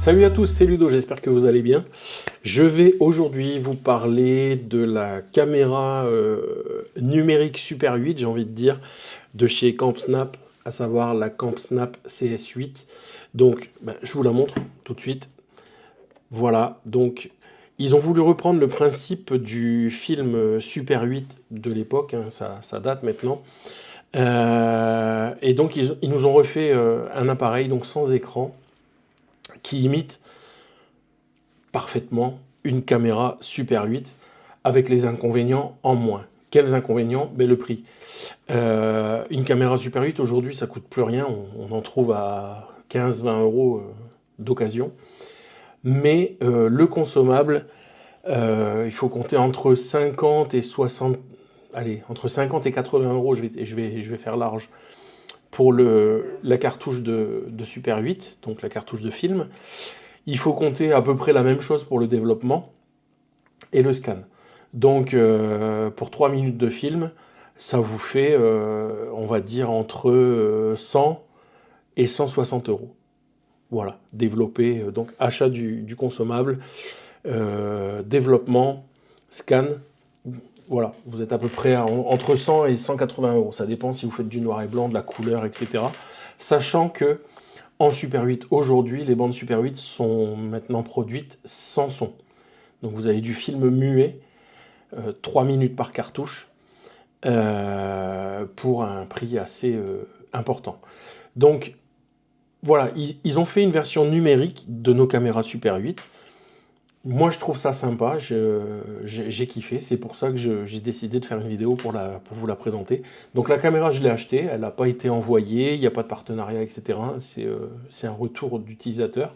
Salut à tous, c'est Ludo, j'espère que vous allez bien. Je vais aujourd'hui vous parler de la caméra numérique Super 8, j'ai envie de dire, de chez CampSnap, à savoir la CampSnap CS8. Donc, je vous la montre tout de suite. Voilà, donc ils ont voulu reprendre le principe du film Super 8 de l'époque, hein, ça date maintenant. Et donc ils nous ont refait un appareil donc sans écran qui imite parfaitement une caméra Super 8 avec les inconvénients en moins. Quels inconvénients? Le prix. Une caméra Super 8 aujourd'hui ça coûte plus rien, on en trouve à 15-20 euros d'occasion. Mais le consommable, il faut compter entre 50 et 60, allez, entre 50 et 80 euros, je vais faire large, pour la cartouche de Super 8, donc la cartouche de film. Il faut compter à peu près la même chose pour le développement et le scan. Donc pour 3 minutes de film, ça vous fait, on va dire, entre 100 et 160 euros. Voilà, développer, donc achat du consommable, développement, scan, voilà, vous êtes à peu près entre 100 et 180 euros. Ça dépend si vous faites du noir et blanc, de la couleur, etc. Sachant que en Super 8, aujourd'hui, les bandes Super 8 sont maintenant produites sans son. Donc vous avez du film muet, 3 minutes par cartouche, pour un prix assez important. Donc voilà, ils ont fait une version numérique de nos caméras Super 8. Moi, je trouve ça sympa, j'ai kiffé. C'est pour ça que j'ai décidé de faire une vidéo pour vous la présenter. Donc la caméra, je l'ai achetée, elle n'a pas été envoyée, il n'y a pas de partenariat, etc. C'est un retour d'utilisateur.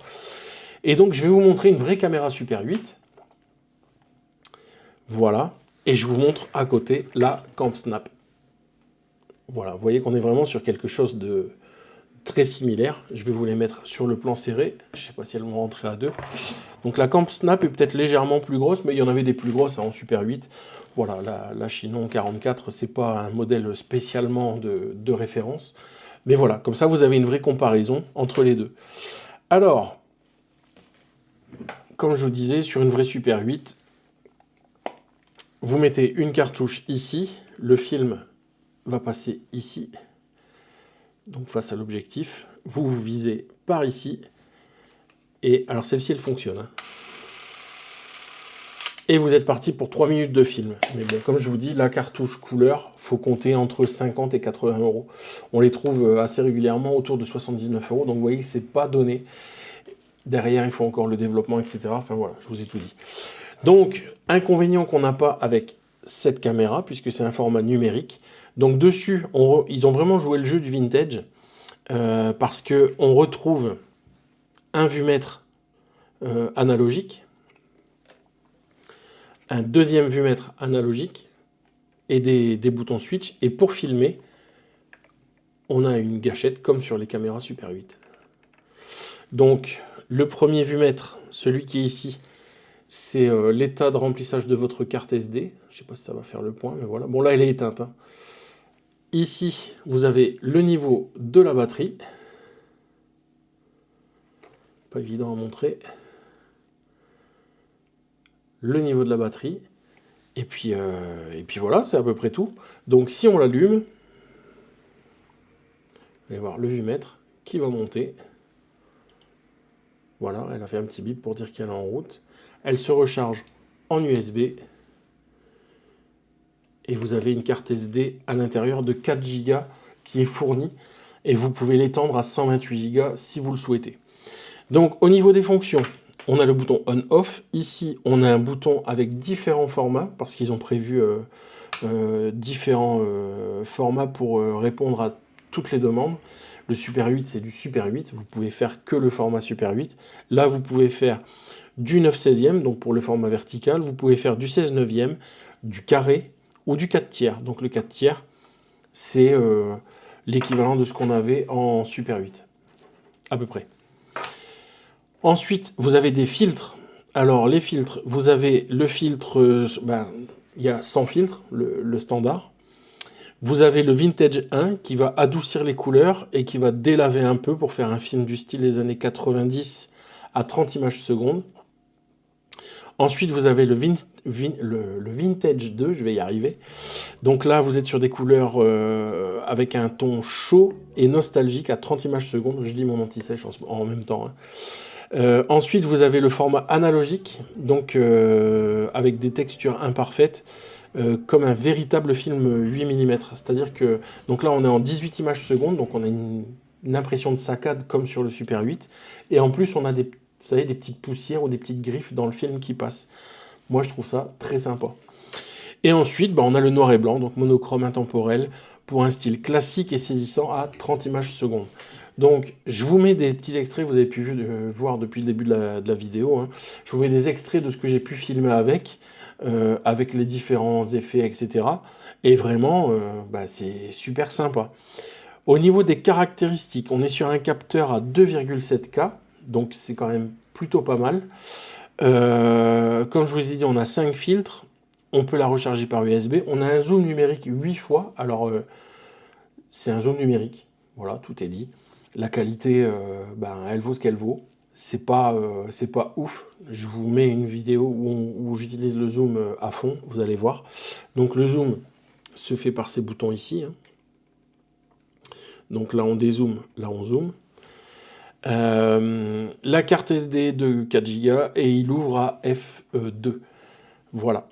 Et donc, je vais vous montrer une vraie caméra Super 8. Voilà. Et je vous montre à côté la CampSnap. Voilà, vous voyez qu'on est vraiment sur quelque chose de très similaire. Je vais vous les mettre sur le plan serré. Je ne sais pas si elles vont rentrer à deux. Donc la CampSnap est peut-être légèrement plus grosse, mais il y en avait des plus grosses en Super 8. Voilà, la Chinon 44, c'est pas un modèle spécialement de référence. Mais voilà, comme ça vous avez une vraie comparaison entre les deux. Alors, comme je vous disais, sur une vraie Super 8, vous mettez une cartouche ici, le film va passer ici, donc face à l'objectif. Vous visez par ici, et alors celle-ci elle fonctionne. Hein. Et vous êtes parti pour 3 minutes de film. Mais bon, comme je vous dis, la cartouche couleur, faut compter entre 50 et 80 euros. On les trouve assez régulièrement autour de 79 euros, donc vous voyez que c'est pas donné. Derrière, il faut encore le développement, etc. Enfin voilà, je vous ai tout dit. Donc, inconvénient qu'on n'a pas avec cette caméra, puisque c'est un format numérique. Donc dessus, ils ont vraiment joué le jeu du vintage, parce qu'on retrouve un vumètre analogique, un deuxième vumètre analogique et des boutons switch. Et pour filmer, on a une gâchette comme sur les caméras Super 8. Donc, le premier vumètre, celui qui est ici, c'est l'état de remplissage de votre carte SD. Je ne sais pas si ça va faire le point, mais voilà. Bon, là, elle est éteinte. Hein. Ici, vous avez le niveau de la batterie. Pas évident à montrer. Le niveau de la batterie. Et puis voilà, c'est à peu près tout. Donc si on l'allume, vous allez voir le vumètre qui va monter. Voilà, elle a fait un petit bip pour dire qu'elle est en route. Elle se recharge en USB. Et vous avez une carte SD à l'intérieur de 4 Go qui est fournie. Et vous pouvez l'étendre à 128 Go si vous le souhaitez. Donc au niveau des fonctions, on a le bouton on-off. Ici, on a un bouton avec différents formats, parce qu'ils ont prévu différents formats pour répondre à toutes les demandes. Le Super 8, c'est du Super 8. Vous pouvez faire que le format Super 8. Là, vous pouvez faire du 9/16e, donc pour le format vertical. Vous pouvez faire du 16/9e, du carré ou du 4/3. Donc le 4/3, c'est l'équivalent de ce qu'on avait en Super 8, à peu près. Ensuite, vous avez des filtres. Alors, les filtres, vous avez le filtre, il y a 100 filtres, le standard. Vous avez le Vintage 1 qui va adoucir les couleurs et qui va délaver un peu pour faire un film du style des années 90 à 30 images secondes. Ensuite, vous avez le Vintage 2, je vais y arriver. Donc là, vous êtes sur des couleurs avec un ton chaud et nostalgique à 30 images secondes. Je lis mon anti-sèche en même temps, hein. Ensuite, vous avez le format analogique, donc avec des textures imparfaites, comme un véritable film 8 mm. C'est-à-dire que, donc là, on est en 18 images secondes, donc on a une impression de saccade comme sur le Super 8. Et en plus, on a des, vous savez, des petites poussières ou des petites griffes dans le film qui passent. Moi, je trouve ça très sympa. Et ensuite, on a le noir et blanc, donc monochrome intemporel, pour un style classique et saisissant à 30 images secondes. Donc, je vous mets des petits extraits, vous avez pu voir depuis le début de la vidéo, hein. Je vous mets des extraits de ce que j'ai pu filmer avec les différents effets, etc. Et vraiment, c'est super sympa. Au niveau des caractéristiques, on est sur un capteur à 2,7K, donc c'est quand même plutôt pas mal. Comme je vous ai dit, on a 5 filtres. On peut la recharger par USB. On a un zoom numérique 8 fois. Alors, c'est un zoom numérique. Voilà, tout est dit. La qualité, elle vaut ce qu'elle vaut. C'est pas ouf. Je vous mets une vidéo où j'utilise le zoom à fond. Vous allez voir. Donc, le zoom se fait par ces boutons ici, hein. Donc là, on dézoome. Là, on zoome. La carte SD de 4 Go et il ouvre à F2. Voilà.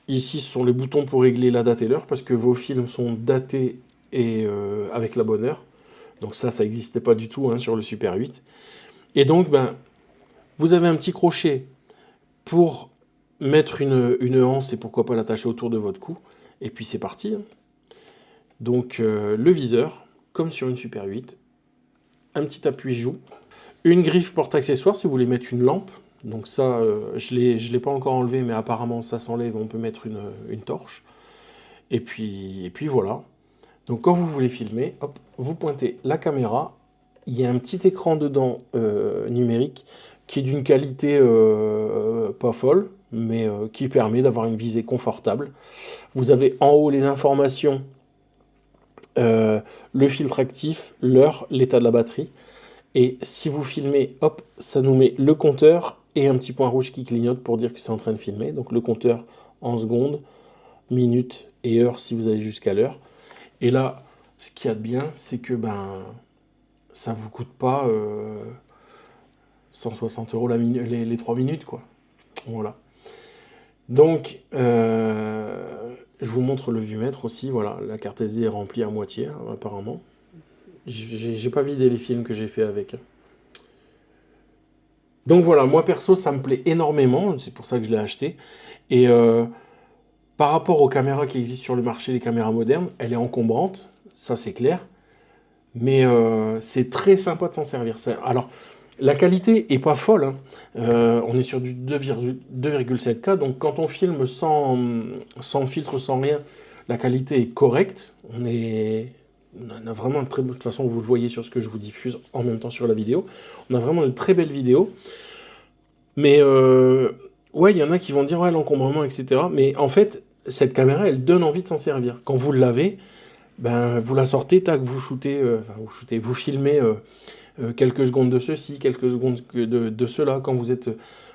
Ici, ce sont les boutons pour régler la date et l'heure parce que vos films sont datés et avec la bonne heure. Donc ça n'existait pas du tout, hein, sur le Super 8. Et donc, vous avez un petit crochet pour mettre une anse et pourquoi pas l'attacher autour de votre cou. Et puis c'est parti, hein. Donc le viseur, comme sur une Super 8. Un petit appui-joue. Une griffe porte-accessoires si vous voulez mettre une lampe. Donc ça, je l'ai pas encore enlevé, mais apparemment ça s'enlève, on peut mettre une torche. Et puis voilà. Donc quand vous voulez filmer, hop, vous pointez la caméra. Il y a un petit écran dedans numérique qui est d'une qualité pas folle, mais qui permet d'avoir une visée confortable. Vous avez en haut les informations, le filtre actif, l'heure, l'état de la batterie. Et si vous filmez, hop, ça nous met le compteur et un petit point rouge qui clignote pour dire que c'est en train de filmer. Donc le compteur en secondes, minutes et heures si vous allez jusqu'à l'heure. Et là, ce qu'il y a de bien, c'est que ça ne vous coûte pas 160 € les 3 minutes, quoi. Voilà. Donc, je vous montre le vumètre aussi. Voilà, la carte SD est remplie à moitié, hein, apparemment. J'ai pas vidé les films que j'ai fait avec. Donc voilà, moi perso, ça me plaît énormément. C'est pour ça que je l'ai acheté. Et par rapport aux caméras qui existent sur le marché, les caméras modernes, elle est encombrante, ça c'est clair. Mais c'est très sympa de s'en servir. Alors, la qualité est pas folle, hein. On est sur du 2,7K. Donc quand on filme sans filtre, sans rien, la qualité est correcte. On a vraiment une très bonne... De toute façon, vous le voyez sur ce que je vous diffuse en même temps sur la vidéo. On a vraiment une très belle vidéo. Mais ouais, il y en a qui vont dire ouais, l'encombrement, etc. Mais en fait, cette caméra, elle donne envie de s'en servir. Quand vous l'avez, vous la sortez, tac, vous filmez quelques secondes de ceci, quelques secondes de cela. Quand vous êtes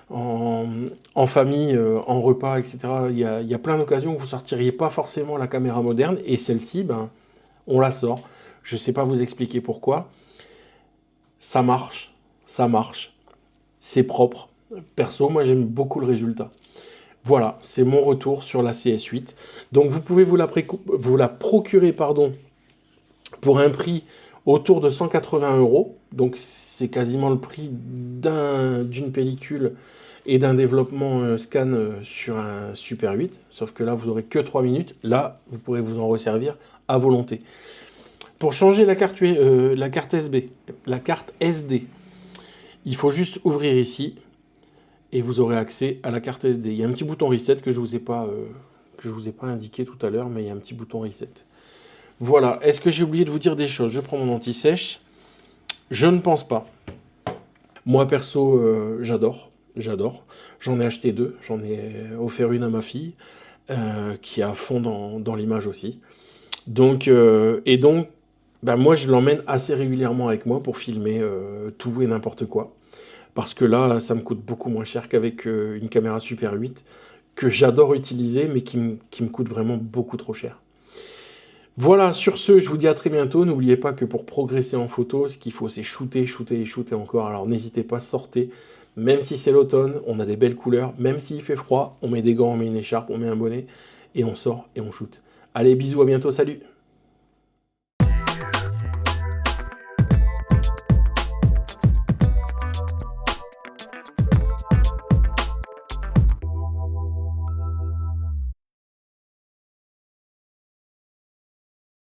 en famille, en repas, etc., il y a plein d'occasions où vous ne sortiriez pas forcément la caméra moderne. Et celle-ci, on la sort. Je ne sais pas vous expliquer pourquoi. Ça marche. C'est propre. Perso, moi j'aime beaucoup le résultat. Voilà, c'est mon retour sur la CS8. Donc vous pouvez vous la procurer pour un prix autour de 180 €. Donc c'est quasiment le prix d'une pellicule et d'un développement scan sur un Super 8. Sauf que là, vous n'aurez que 3 minutes. Là, vous pourrez vous en resservir à volonté. Pour changer la carte SD, il faut juste ouvrir ici et vous aurez accès à la carte SD. Il y a un petit bouton reset que je vous ai pas indiqué tout à l'heure, mais il y a un petit bouton reset. Voilà. Est-ce que j'ai oublié de vous dire des choses? Je prends mon anti-sèche. Je ne pense pas. Moi perso, j'adore. J'en ai acheté 2. J'en ai offert une à ma fille, qui est à fond dans l'image aussi. Donc, moi je l'emmène assez régulièrement avec moi pour filmer tout et n'importe quoi. parce que là, ça me coûte beaucoup moins cher qu'avec une caméra Super 8, que j'adore utiliser, mais qui me coûte vraiment beaucoup trop cher. Voilà, sur ce, je vous dis à très bientôt. N'oubliez pas que pour progresser en photo, ce qu'il faut, c'est shooter, shooter et shooter encore. Alors n'hésitez pas, sortez. Même si c'est l'automne, on a des belles couleurs. Même s'il fait froid, on met des gants, on met une écharpe, on met un bonnet, et on sort et on shoot. Allez, bisous, à bientôt, salut!